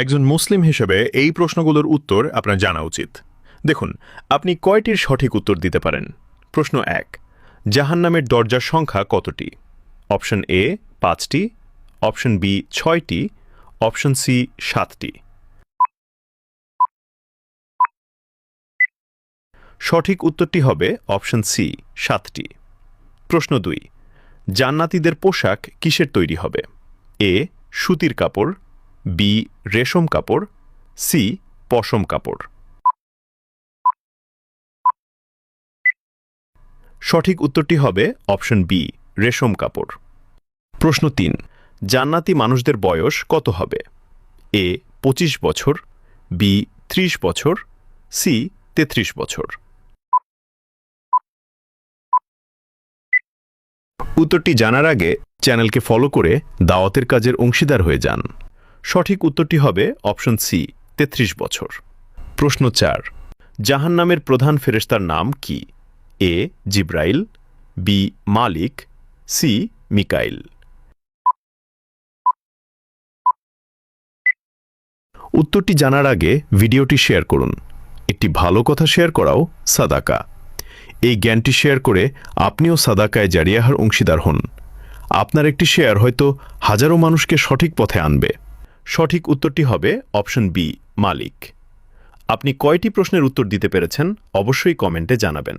একজন মুসলিম হিসেবে এই প্রশ্নগুলোর উত্তর আপনার জানা উচিত। দেখুন, আপনি কয়টির সঠিক উত্তর দিতে পারেন? প্রশ্ন ১, জাহান্নামের দরজার সংখ্যা কতটি? অপশন এ ৫টি, অপশন বি ৬টি, অপশন সি ৭টি। সঠিক উত্তরটি হবে অপশন সি ৭টি। প্রশ্ন ২, জান্নাতীদের পোশাক কিসের তৈরি হবে? এ সুতির কাপড়, বি রেশম কাপড়, সি পশম কাপড়। সঠিক উত্তরটি হবে অপশন বি রেশম কাপড়। প্রশ্ন ৩, জান্নাতি মানুষদের বয়স কত হবে? এ ২৫ বছর, বি ৩০ বছর, সি ৩৩ বছর। উত্তরটি জানার আগে চ্যানেলকে ফলো করে দাওয়াতের কাজের অংশীদার হয়ে যান। সঠিক উত্তরটি হবে অপশন সি ৩৩ বছর। প্রশ্ন ৪, জাহান্নামের প্রধান ফেরেশতার নাম কি? এ জিব্রাইল, বি মালিক, সি মিকাইল। উত্তরটি জানার আগে ভিডিওটি শেয়ার করুন। একটি ভালো কথা শেয়ার করাও সাদাকা। এই জ্ঞানটি শেয়ার করে আপনিও সাদাকায়ে জারিয়াহার অংশীদার হন। আপনার একটি শেয়ার হয়তো হাজারো মানুষকে সঠিক পথে আনবে। সঠিক উত্তরটি হবে অপশন বি মালিক। আপনি কয়টি প্রশ্নের উত্তর দিতে পেরেছেন অবশ্যই কমেন্টে জানাবেন।